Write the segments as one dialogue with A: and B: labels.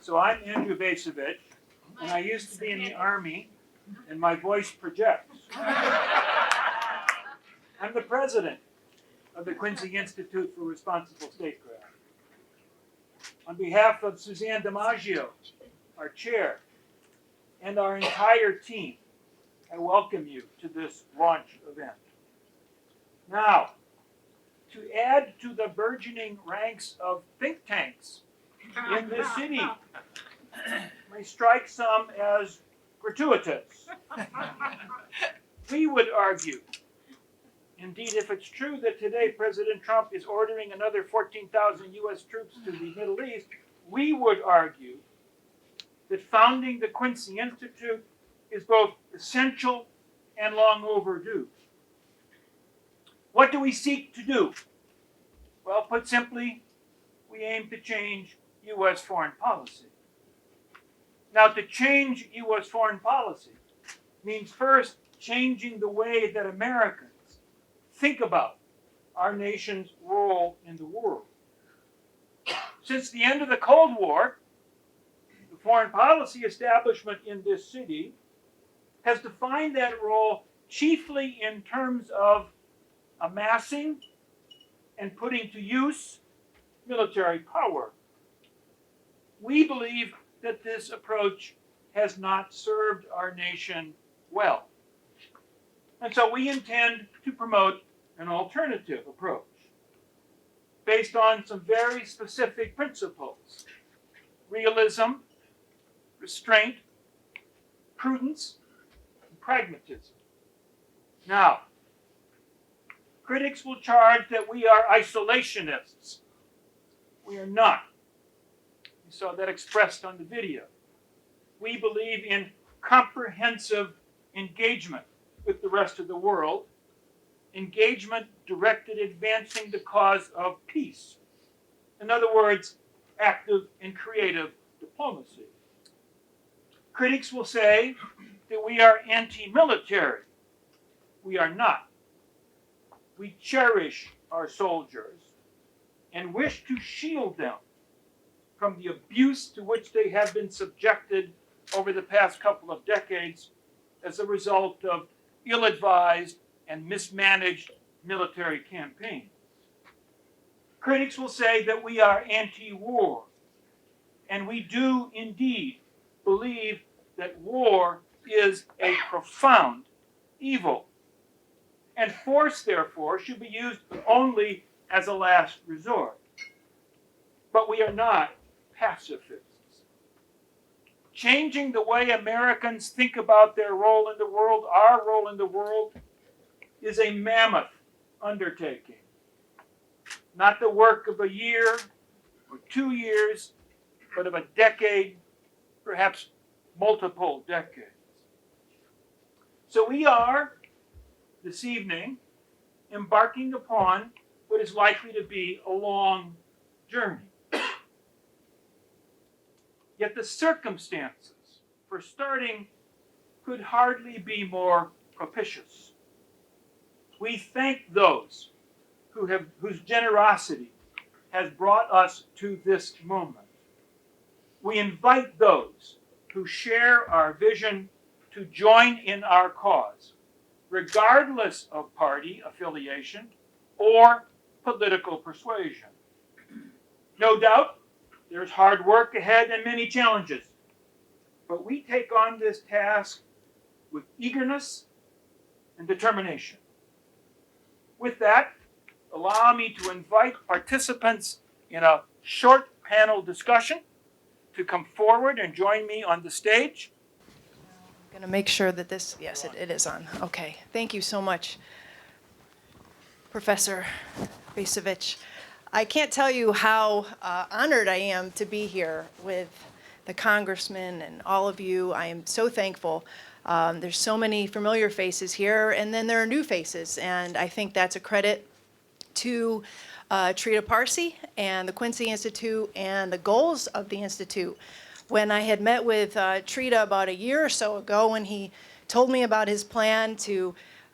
A: So I'm Andrew Bacevich, and I used to be in the Army, and my voice projects. I'm the president of the Quincy Institute for Responsible Statecraft. On behalf of Suzanne DiMaggio, our chair, and our entire team, I welcome you to this launch event. Now, to add to the burgeoning ranks of think tanks in this city may strike some as gratuitous. We would argue, indeed, if it's true that today President Trump is ordering another 14,000 US troops to the Middle East, we would argue that founding the Quincy Institute is both essential and long overdue. What do we seek to do? Well, put simply, we aim to change US foreign policy. Now, to change US foreign policy means first changing the way that Americans think about our nation's role in the world. Since the end of the Cold War, the foreign policy establishment in this city has defined that role chiefly in terms of amassing and putting to use military power. We believe that this approach has not served our nation well. And so we intend to promote an alternative approach based on some very specific principles: realism, restraint, prudence, and pragmatism. Now, critics will charge that we are isolationists. We are not. You saw that expressed on the video. We believe in comprehensive engagement with the rest of the world, engagement directed at advancing the cause of peace. In other words, active and creative diplomacy. Critics will say that we are anti-military. We are not. We cherish our soldiers and wish to shield them from the abuse to which they have been subjected over the past couple of decades as a result of ill-advised and mismanaged military campaigns. Critics will say that we are anti-war, and we do indeed believe that war is a profound evil, and force, therefore, should be used only as a last resort. But we are not pacifists. Changing the way Americans think about their role in the world, our role in the world, is a mammoth undertaking. Not the work of a year or 2 years, but of a decade, perhaps multiple decades. So we are, this evening, embarking upon what is likely to be a long journey. Yet the circumstances for starting could hardly be more propitious. We thank those whose generosity has brought us to this moment. We invite those who share our vision to join in our cause, regardless of party affiliation or political persuasion. No doubt, there's hard work ahead and many challenges, but we take on this task with eagerness and determination. With that, allow me to invite participants in a short panel discussion to come forward and join me on the stage.
B: I'm going to make sure that this, yes, it is on. Okay, thank you so much, Professor Bacevich. I can't tell you how honored I am to be here with the congressman and all of you. I am so thankful. There's so many familiar faces here, and then there are new faces, and I think that's a credit to Trita Parsi and the Quincy Institute and the goals of the Institute. When I had met with Trita about a year or so ago, when he told me about his plan to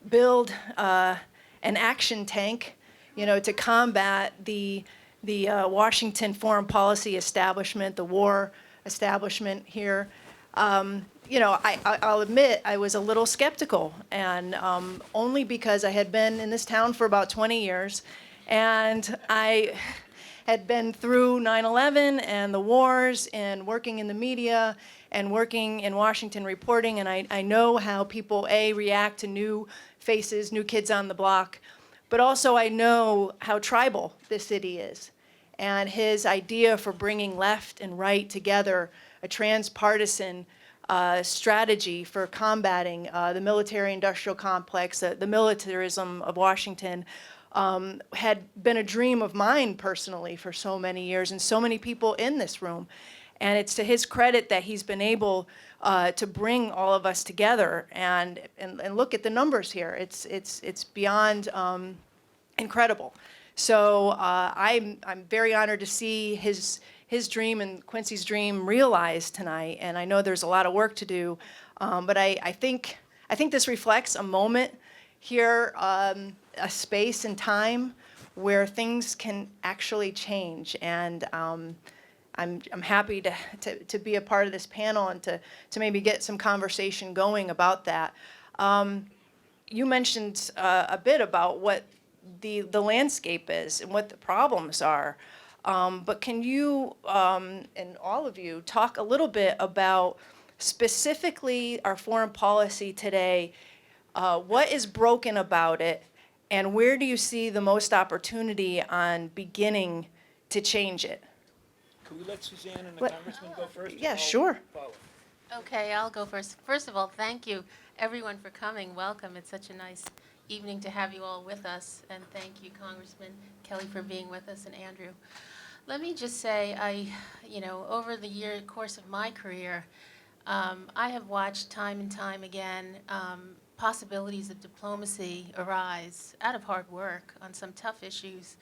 B: build an action tank, to combat the Washington foreign policy establishment, the war establishment here. I'll admit I was a little skeptical, and only because I had been in this town for about 20 years, and I had been through 9/11 and the wars and working in the media and working in Washington reporting, and I know how people, react to new faces, new kids on the block, but also I know how tribal this city is. And his idea for bringing left and right together, a transpartisan strategy for combating the military-industrial complex, the militarism of Washington, had been a dream of mine personally for so many years, and so many people in this room. And it's to his credit that he's been able to bring all of us together. And look at the numbers here. It's beyond incredible. So I'm very honored to see his dream and Quincy's dream realized tonight. And I know there's a lot of work to do, but I think this reflects a moment here, a space and time where things can actually change. And I'm happy to be a part of this panel and to maybe get some conversation going about that. You mentioned a bit about what the landscape is and what the problems are. But can you, and all of you, talk a little bit about specifically our foreign policy today? What is broken about it, and where do you see the most opportunity on beginning to change it?
A: Can we let Suzanne and the Congressman go first?
B: Yeah, sure.
A: Follow.
C: Okay, I'll go first. First of all, thank you, everyone, for coming. Welcome. It's such a nice evening to have you all with us. And thank you, Congressman Kelly, for being with us, and Andrew. Let me just say, over the course of my career, I have watched time and time again possibilities of diplomacy arise out of hard work on some tough issues.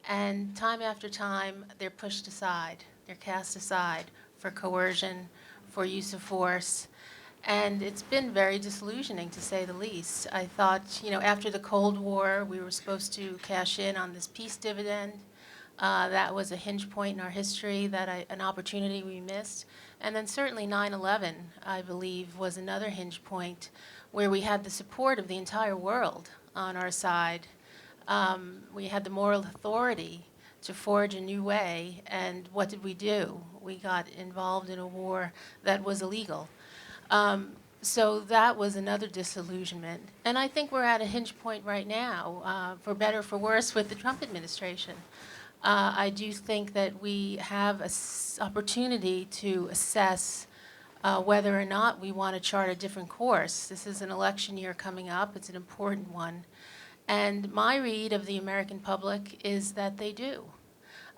C: And time after time, they're pushed aside. They're cast aside for coercion, for use of force. And it's been very disillusioning, to say the least. I thought, after the Cold War, we were supposed to cash in on this peace dividend. That was a hinge point in our history, an opportunity we missed. And then certainly 9/11, I believe, was another hinge point where we had the support of the entire world on our side. We had the moral authority to forge a new way, and what did we do? We got involved in a war that was illegal. So that was another disillusionment. And I think we're at a hinge point right now, for better or for worse, with the Trump administration. I do think that we have an opportunity to assess whether or not we want to chart a different course. This is an election year coming up. It's an important one. And my read of the American public is that they do.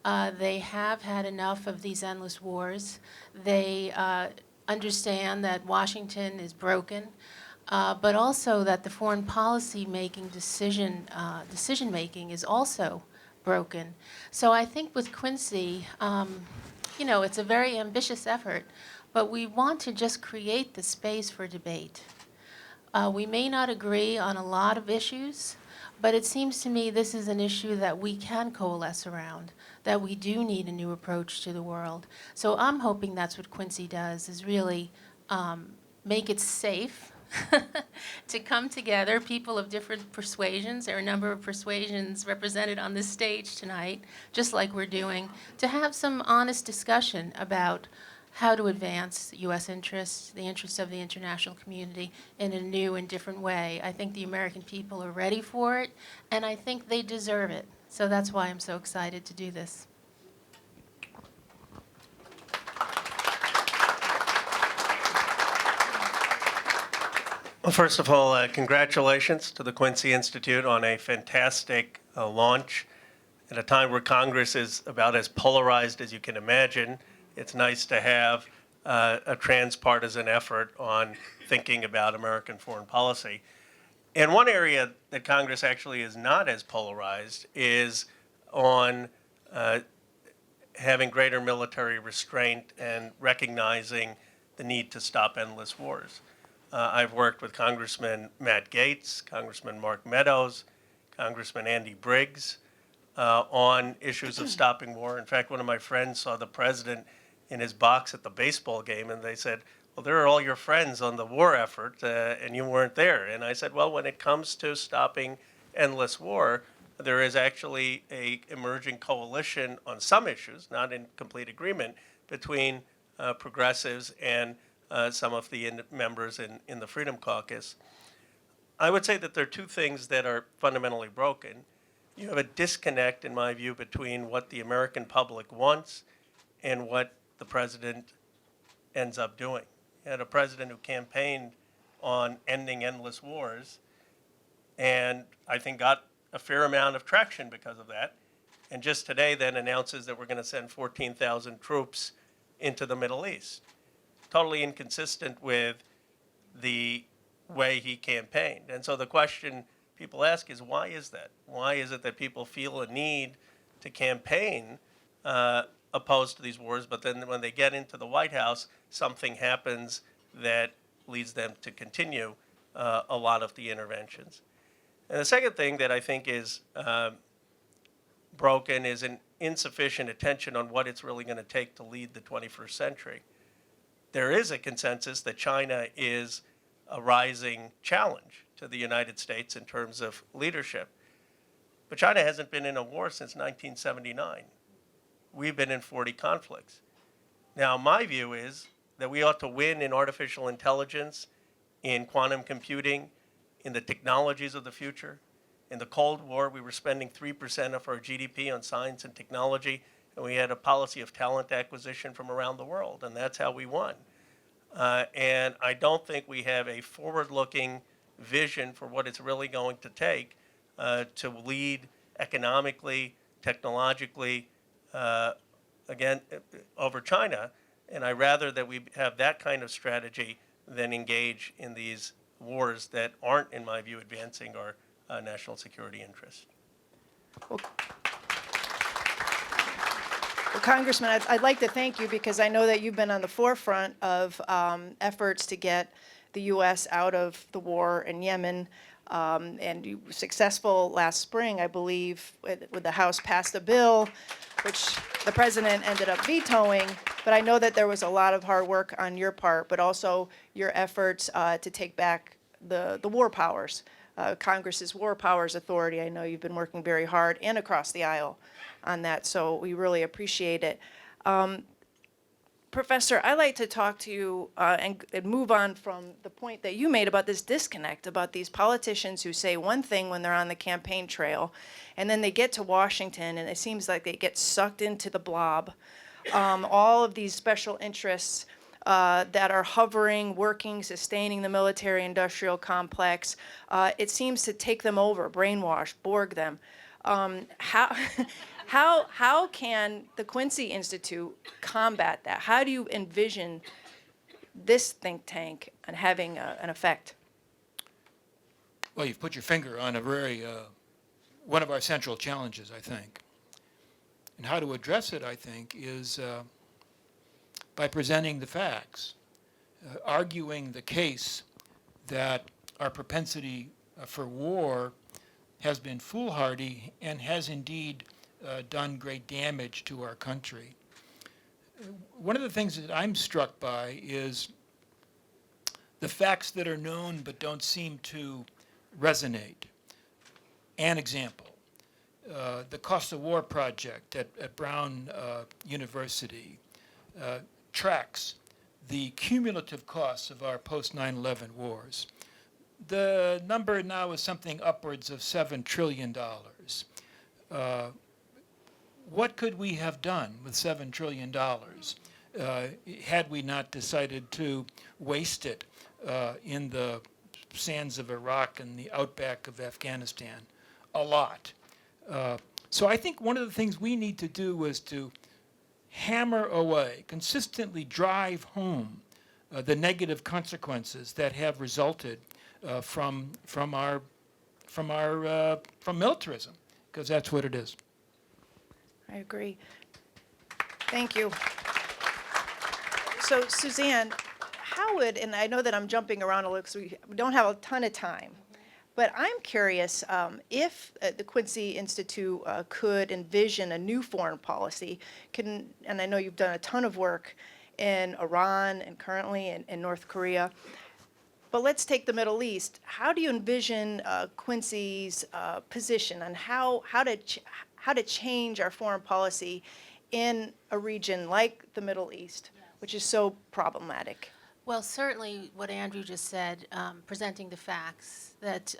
C: They have had enough of these endless wars. They understand that Washington is broken, but also that the foreign policy making decision making is also broken. So I think with Quincy, it's a very ambitious effort, but we want to just create the space for debate. We may not agree on a lot of issues, but it seems to me this is an issue that we can coalesce around, that we do need a new approach to the world. So I'm hoping that's what Quincy does, is really make it safe to come together, people of different persuasions. There are a number of persuasions represented on this stage tonight, just like we're doing, to have some honest discussion about how to advance U.S. interests, the interests of the international community in a new and different way. I think the American people are ready for it, and I think they deserve it. So that's why I'm so excited to do this.
D: Well, first of all, congratulations to the Quincy Institute on a fantastic launch. At a time where Congress is about as polarized as you can imagine, it's nice to have a transpartisan effort on thinking about American foreign policy. And one area that Congress actually is not as polarized is on having greater military restraint and recognizing the need to stop endless wars. I've worked with Congressman Matt Gaetz, Congressman Mark Meadows, Congressman Andy Briggs on issues of stopping war. In fact, one of my friends saw the president in his box at the baseball game, and they said, well, there are all your friends on the war effort, and you weren't there. And I said, well, when it comes to stopping endless war, there is actually a emerging coalition on some issues, not in complete agreement, between progressives and some of the members in the Freedom Caucus. I would say that there are two things that are fundamentally broken. You have a disconnect, in my view, between what the American public wants and what the president ends up doing. You had a president who campaigned on ending endless wars, and I think got a fair amount of traction because of that, and just today then announces that we're going to send 14,000 troops into the Middle East. Totally inconsistent with the way he campaigned. And so the question people ask is, why is that? Why is it that people feel a need to campaign opposed to these wars, but then when they get into the White House, something happens that leads them to continue a lot of the interventions? And the second thing that I think is broken is an insufficient attention on what it's really going to take to lead the 21st century. There is a consensus that China is a rising challenge to the United States in terms of leadership. But China hasn't been in a war since 1979. We've been in 40 conflicts. Now, my view is that we ought to win in artificial intelligence, in quantum computing, in the technologies of the future. In the Cold War, we were spending 3% of our GDP on science and technology, and we had a policy of talent acquisition from around the world, and that's how we won. And I don't think we have a forward-looking vision for what it's really going to take to lead economically, technologically, again, over China. And I rather that we have that kind of strategy than engage in these wars that aren't, in my view, advancing our national security interests.
B: Well, Congressman, I'd like to thank you because I know that you've been on the forefront of efforts to get the U.S. out of the war in Yemen. And you were successful last spring, I believe, with the House passed a bill, which the president ended up vetoing. But I know that there was a lot of hard work on your part, but also your efforts to take back the war powers, Congress's War Powers Authority. I know you've been working very hard and across the aisle on that, so we really appreciate it. Professor, I'd like to talk to you and move on from the point that you made about this disconnect, about these politicians who say one thing when they're on the campaign trail, and then they get to Washington and it seems like they get sucked into the blob. All of these special interests that are hovering, working, sustaining the military-industrial complex, it seems to take them over, brainwash, Borg them. How can the Quincy Institute combat that? How do you envision this think tank and having an effect?
E: Well, you've put your finger on a very, one of our central challenges, I think. And how to address it, I think, is by presenting the facts, arguing the case that our propensity for war has been foolhardy and has indeed done great damage to our country. One of the things that I'm struck by is the facts that are known but don't seem to resonate. An example, the Cost of War project at Brown University tracks the cumulative costs of our post-9/11 wars. The number now is something upwards of $7 trillion. What could we have done with $7 trillion had we not decided to waste it in the sands of Iraq and the outback of Afghanistan? A lot. So I think one of the things we need to do is to hammer away, consistently drive home the negative consequences that have resulted from militarism, because that's what it is.
B: I agree. Thank you. So Suzanne, how would, and I know that I'm jumping around a little because we don't have a ton of time, But I'm curious if the Quincy Institute could envision a new foreign policy. And I know you've done a ton of work in Iran and currently in North Korea. But let's take the Middle East. How do you envision Quincy's position on how to change our foreign policy in a region like the Middle East, which is so problematic?
C: Well, certainly what Andrew just said, presenting the facts, that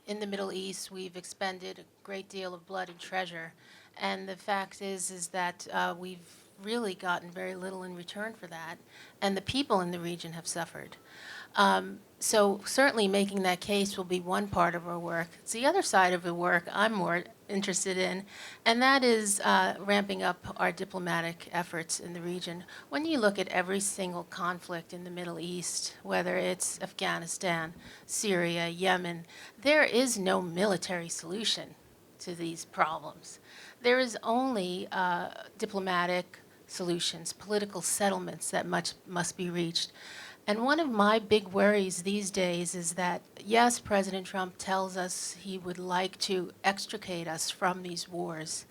C: in the Middle East we've expended a great deal of blood and treasure, and the fact is that we've really gotten very little in return for that, and the people in the region have suffered. So certainly making that case will be one part of our work. It's the other side of the work I'm more interested in, and that is ramping up our diplomatic efforts in the region. When you look at every single conflict in the Middle East, whether it's Afghanistan, Syria, Yemen, there is no military solution to these problems. There is only diplomatic solutions, political settlements that must be reached. And one of my big worries these days is that, yes, President Trump tells us he would like to extricate us from these wars.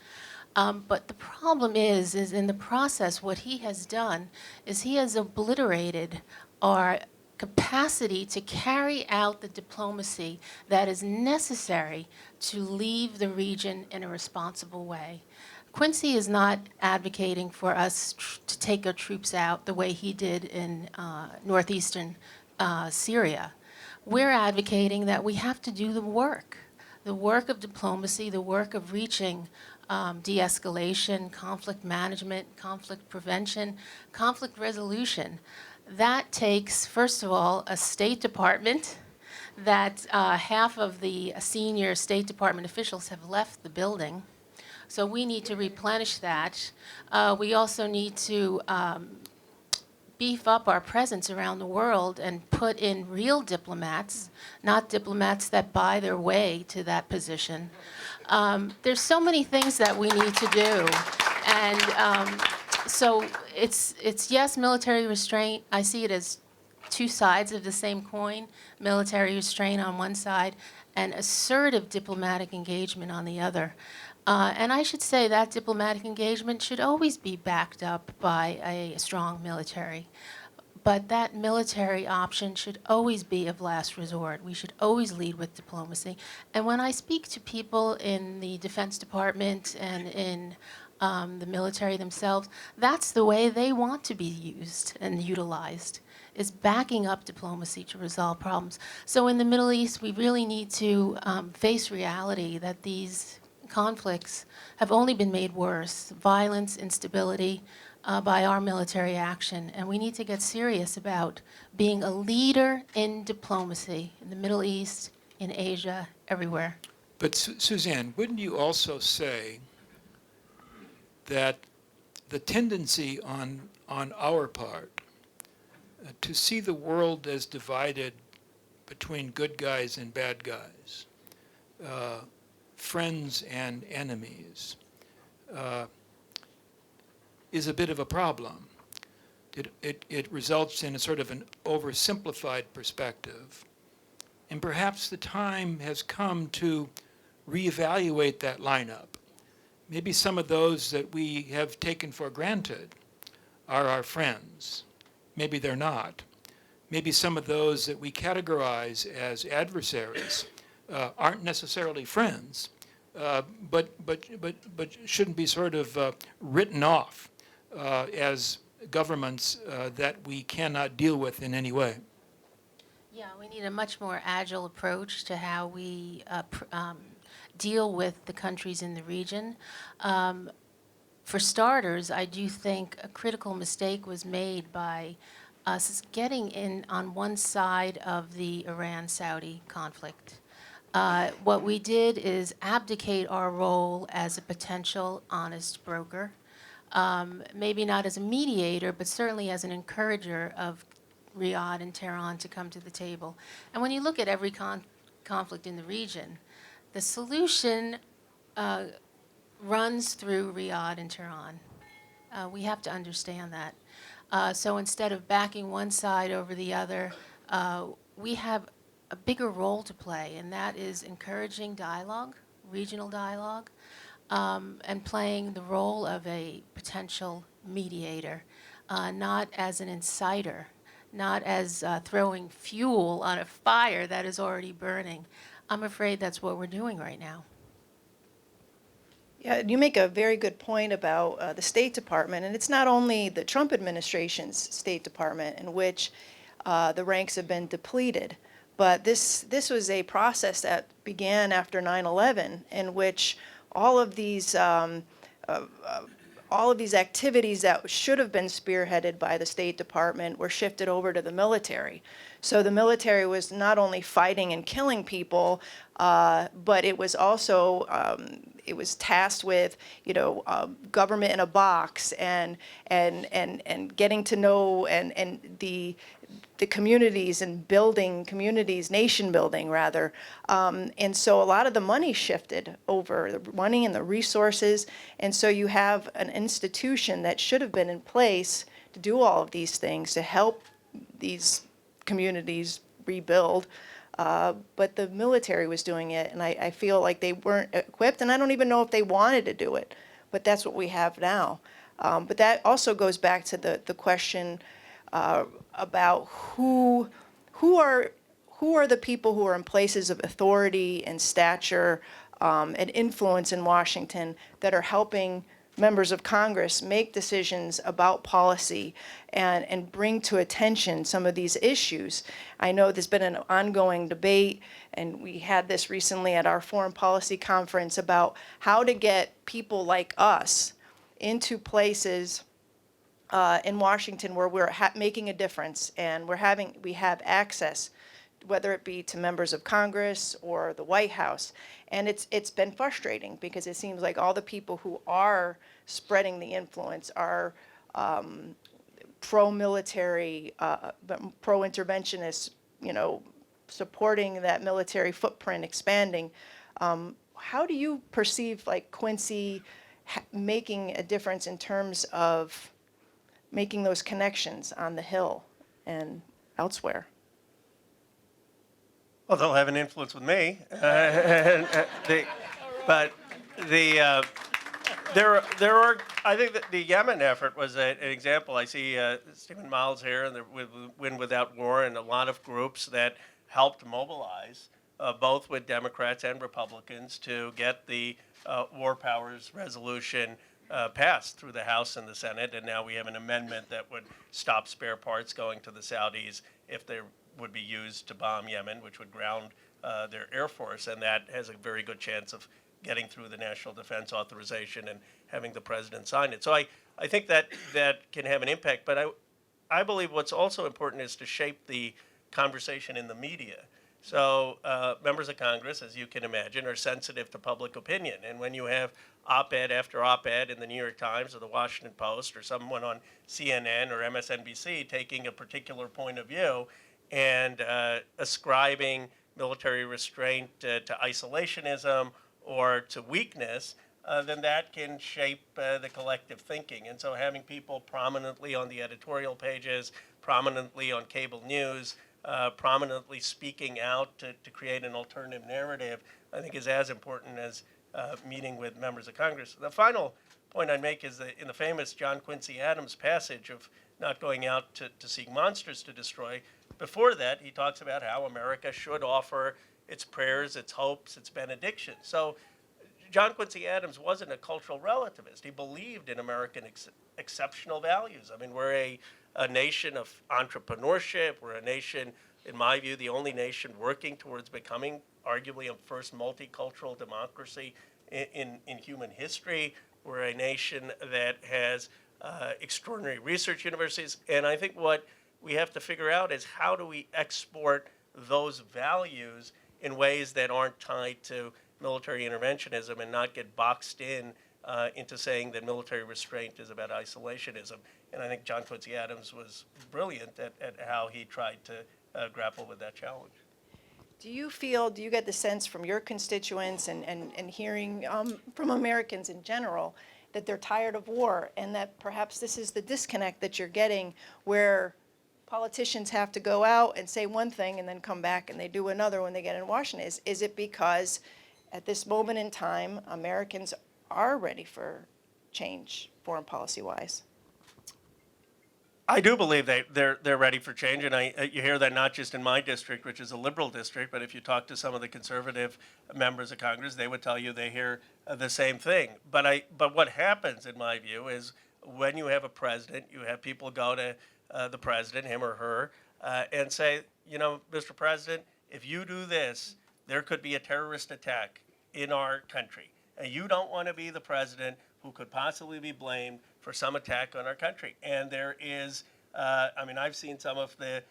C: But the problem is in the process, what he has done is he has obliterated our capacity to carry out the diplomacy that is necessary to leave the region in a responsible way. Quincy is not advocating for us to take our troops out the way he did in northeastern Syria. We're advocating that we have to do the work of diplomacy, the work of reaching de-escalation, conflict management, conflict prevention, conflict resolution. That takes, first of all, a State Department that half of the senior State Department officials have left the building. So we need to replenish that. We also need to beef up our presence around the world and put in real diplomats, not diplomats that buy their way to that position. There's so many things that we need to do. And so it's yes, military restraint. I see it as two sides of the same coin, military restraint on one side and assertive diplomatic engagement on the other. And I should say that diplomatic engagement should always be backed up by a strong military. But that military option should always be of last resort. We should always lead with diplomacy. And when I speak to people in the Defense Department and in the military themselves, that's the way they want to be used and utilized, is backing up diplomacy to resolve problems. So in the Middle East, we really need to face reality that these conflicts have only been made worse, violence, instability, by our military action. And we need to get serious about being a leader in diplomacy in the Middle East, in Asia, everywhere.
E: But Suzanne, wouldn't you also say that the tendency on our part to see the world as divided between good guys and bad guys, friends and enemies, is a bit of a problem? It results in a sort of an oversimplified perspective. And perhaps the time has come to reevaluate that lineup. Maybe some of those that we have taken for granted are our friends. Maybe they're not. Maybe some of those that we categorize as adversaries aren't necessarily friends, but shouldn't be sort of written off as governments that we cannot deal with in any way.
C: Yeah, we need a much more agile approach to how we deal with the countries in the region. For starters, I do think a critical mistake was made by us getting in on one side of the Iran-Saudi conflict. What we did is abdicate our role as a potential honest broker, maybe not as a mediator, but certainly as an encourager of Riyadh and Tehran to come to the table. And when you look at every conflict in the region, the solution runs through Riyadh and Tehran. We have to understand that. So instead of backing one side over the other, we have a bigger role to play, and that is encouraging dialogue, regional dialogue, and playing the role of a potential mediator, not as an inciter, not as throwing fuel on a fire that is already burning. I'm afraid that's what we're doing right now.
B: Yeah, you make a very good point about the State Department, and it's not only the Trump administration's State Department in which the ranks have been depleted, but this was a process that began after 9/11, in which all of these activities that should have been spearheaded by the State Department were shifted over to the military. So the military was not only fighting and killing people, but it was also it was tasked with, government in a box and getting to know and the communities and building communities, nation building rather. And so a lot of the money shifted over, the money and the resources. And so you have an institution that should have been in place to do all of these things, to help these communities rebuild. But the military was doing it, and I feel like they weren't equipped, and I don't even know if they wanted to do it. But that's what we have now. But that also goes back to the question about who are the people who are in places of authority and stature and influence in Washington that are helping members of Congress make decisions about policy and bring to attention some of these issues. I know there's been an ongoing debate, and we had this recently at our foreign policy conference about how to get people like us into places in Washington where we're making a difference and we have access, whether it be to members of Congress or the White House. And it's been frustrating because it seems like all the people who are spreading the influence are pro-military, pro-interventionist, supporting that military footprint expanding. How do you perceive like Quincy making a difference in terms of making those connections on the Hill and elsewhere?
D: Well, they'll have an influence with me. There are. I think that the Yemen effort was an example. I see Stephen Miles here, and the Win Without War, and a lot of groups that helped mobilize, both with Democrats and Republicans, to get the War Powers Resolution passed through the House and the Senate. And now we have an amendment that would stop spare parts going to the Saudis if they would be used to bomb Yemen, which would ground their Air Force, and that has a very good chance of getting through the National Defense Authorization and having the president sign it. So I think that can have an impact, but I believe what's also important is to shape the conversation in the media. So members of Congress, as you can imagine, are sensitive to public opinion, and when you have op-ed after op-ed in the New York Times or the Washington Post or someone on CNN or MSNBC taking a particular point of view and ascribing military restraint to isolationism or to weakness, then that can shape the collective thinking. And so having people prominently on the editorial pages, prominently on cable news, prominently speaking out to create an alternative narrative, I think is as important as meeting with members of Congress. The final point I'd make is that in the famous John Quincy Adams passage of not going out to seek monsters to destroy, before that he talks about how America should offer its prayers, its hopes, its benedictions. So John Quincy Adams wasn't a cultural relativist. He believed in American exceptional values. I mean, we're a nation of entrepreneurship. We're a nation, in my view, the only nation working towards becoming arguably a first multicultural democracy in human history. We're a nation that has extraordinary research universities. And I think what we have to figure out is how do we export those values in ways that aren't tied to military interventionism and not get boxed into saying that military restraint is about isolationism. And I think John Quincy Adams was brilliant at how he tried to grapple with that challenge.
B: Do you get the sense from your constituents and hearing from Americans in general that they're tired of war and that perhaps this is the disconnect that you're getting where politicians have to go out and say one thing and then come back and they do another when they get in Washington? Is it because at this moment in time, Americans are ready for change, foreign policy-wise?
D: I do believe they're ready for change, and you hear that not just in my district, which is a liberal district, but if you talk to some of the conservative members of Congress, they would tell you they hear the same thing. But what happens, in my view, is when you have a president, you have people go to the president, him or her, and say, you know, Mr. President, if you do this, there could be a terrorist attack in our country, and you don't want to be the president who could possibly be blamed for some attack on our country. And there is, I mean, I've seen some of the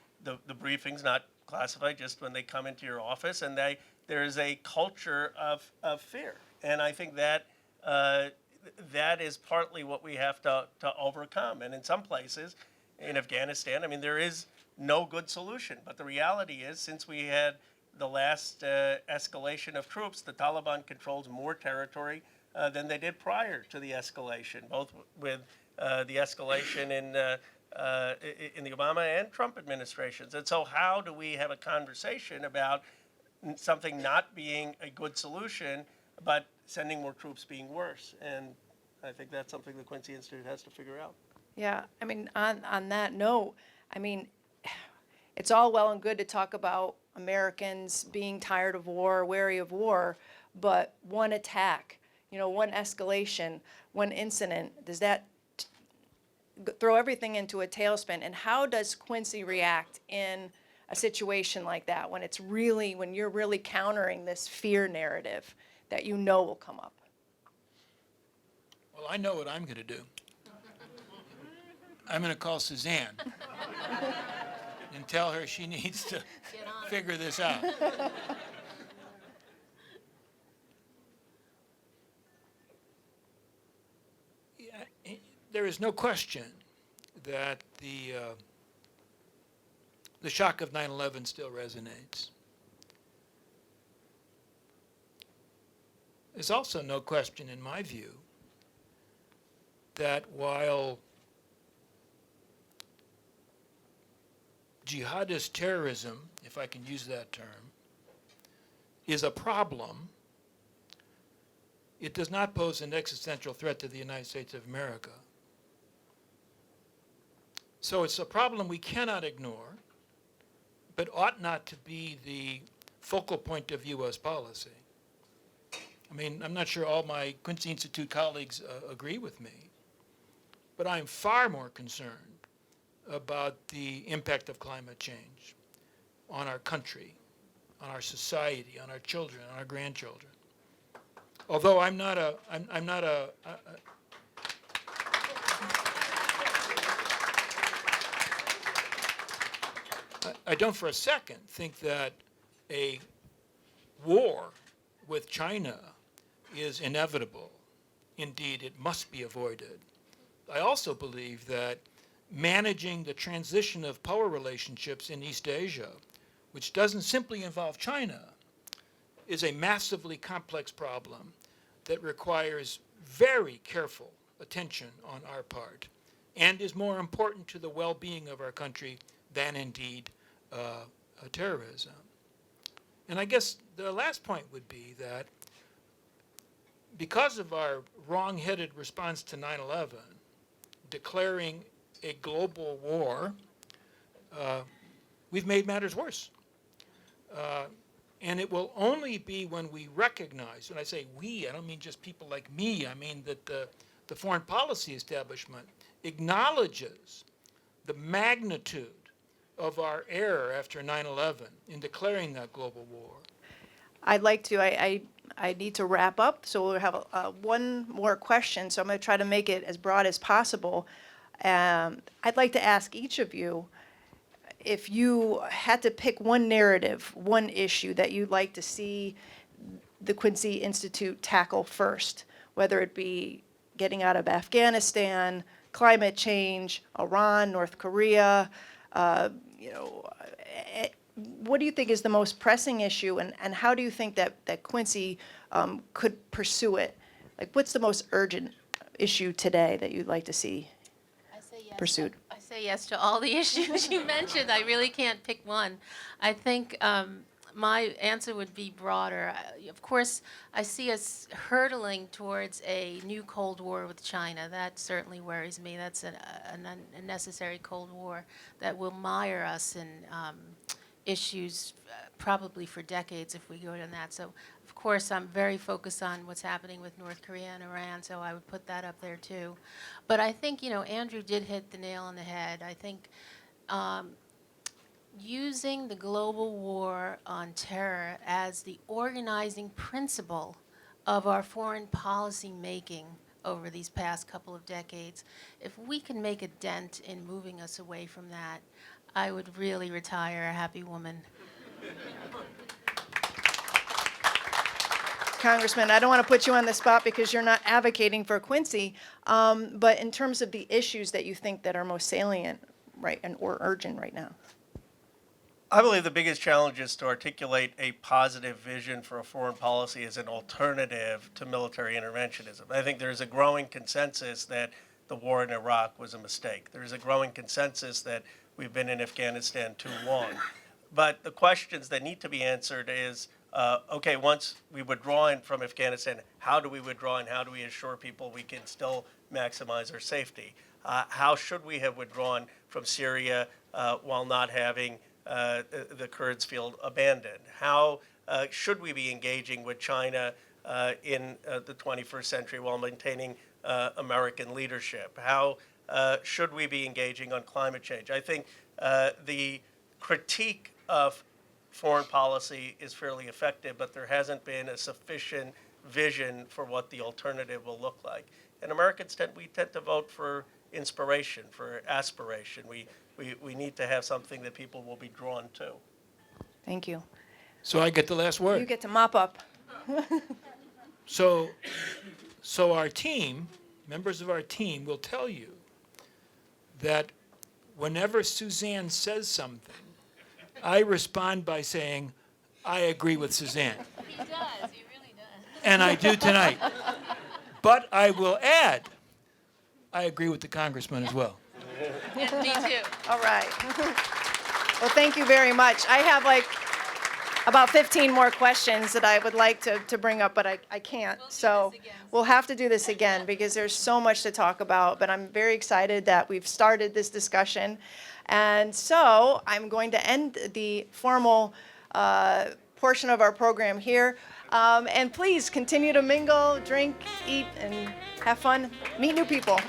D: briefings, not classified, just when they come into your office, and there is a culture of fear. And I think that that is partly what we have to overcome. And in some places, in Afghanistan, I mean, there is no good solution. But the reality is, since we had the last escalation of troops, the Taliban controls more territory than they did prior to the escalation, both with the escalation in the Obama and Trump administrations. And so how do we have a conversation about something not being a good solution, but sending more troops being worse? And I think that's something the Quincy Institute has to figure out.
B: Yeah, I mean, on that note, I mean, it's all well and good to talk about Americans being tired of war, wary of war, but one attack, you know, one escalation, one incident, does that throw everything into a tailspin? And how does Quincy react in a situation like that when it's really, when you're really countering this fear narrative that you know will come up?
E: Well, I know what I'm going to do. I'm going to call Suzanne and tell her she needs to figure this out. Yeah, there is no question that the shock of 9/11 still resonates. There's also no question, in my view, that while jihadist terrorism, if I can use that term, is a problem, it does not pose an existential threat to the United States of America. So it's a problem we cannot ignore, but ought not to be the focal point of U.S. policy. I mean, I'm not sure all my Quincy Institute colleagues agree with me, but I'm far more concerned about the impact of climate change on our country, on our society, on our children, on our grandchildren. Although I don't for a second think that a war with China is inevitable. Indeed, it must be avoided. I also believe that managing the transition of power relationships in East Asia, which doesn't simply involve China, is a massively complex problem that requires very careful attention on our part and is more important to the well-being of our country than indeed terrorism. And I guess the last point would be that because of our wrong-headed response to 9/11, declaring a global war, we've made matters worse. And it will only be when we recognize, when I say we, I don't mean just people like me, I mean that the foreign policy establishment acknowledges the magnitude of our error after 9/11 in declaring that global war.
B: I'd like to, I need to wrap up, so we'll have one more question, so I'm going to try to make it as broad as possible. I'd like to ask each of you, if you had to pick one narrative, one issue that you'd like to see the Quincy Institute tackle first, whether it be getting out of Afghanistan, climate change, Iran, North Korea, what do you think is the most pressing issue, and how do you think that Quincy could pursue it? Like, what's the most urgent issue today that you'd like to see pursued?
C: I say say yes to all the issues you mentioned. I really can't pick one. I think my answer would be broader. Of course, I see us hurtling towards a new Cold War with China. That certainly worries me. That's an unnecessary Cold War that will mire us in issues probably for decades if we go to that. So, of course, I'm very focused on what's happening with North Korea and Iran, so I would put that up there too. But I think, Andrew did hit the nail on the head. I think using the global war on terror as the organizing principle of our foreign policy making over these past couple of decades, if we can make a dent in moving us away from that, I would really retire a happy woman.
B: Congressman, I don't want to put you on the spot because you're not advocating for Quincy, but in terms of the issues that you think that are most salient, right, and or urgent right now.
D: I believe the biggest challenge is to articulate a positive vision for a foreign policy as an alternative to military interventionism. I think there is a growing consensus that the war in Iraq was a mistake. There is a growing consensus that we've been in Afghanistan too long. But the questions that need to be answered is, okay, once we withdraw from Afghanistan, how do we withdraw and how do we assure people we can still maximize our safety? How should we have withdrawn from Syria while not having the Kurds feel abandoned? How should we be engaging with China in the 21st century while maintaining American leadership? How should we be engaging on climate change? I think the critique of foreign policy is fairly effective, but there hasn't been a sufficient vision for what the alternative will look like. And Americans tend to vote for inspiration, for aspiration. We need to have something that people will be drawn to.
B: Thank you.
E: So I get the last word.
B: You get to mop up.
E: So our team, members of our team, will tell you that whenever Suzanne says something, I respond by saying, I agree with Suzanne.
C: He does, he really does.
E: And I do tonight. But I will add, I agree with the congressman as well.
C: And me too.
B: All right. Well, thank you very much. I have about 15 more questions that I would like to bring up, but I can't.
C: We'll do
B: So
C: this again.
B: we'll have to do this again because there's so much to talk about. But I'm very excited that we've started this discussion. And so I'm going to end the formal portion of our program here. And please continue to mingle, drink, eat, and have fun. Meet new people.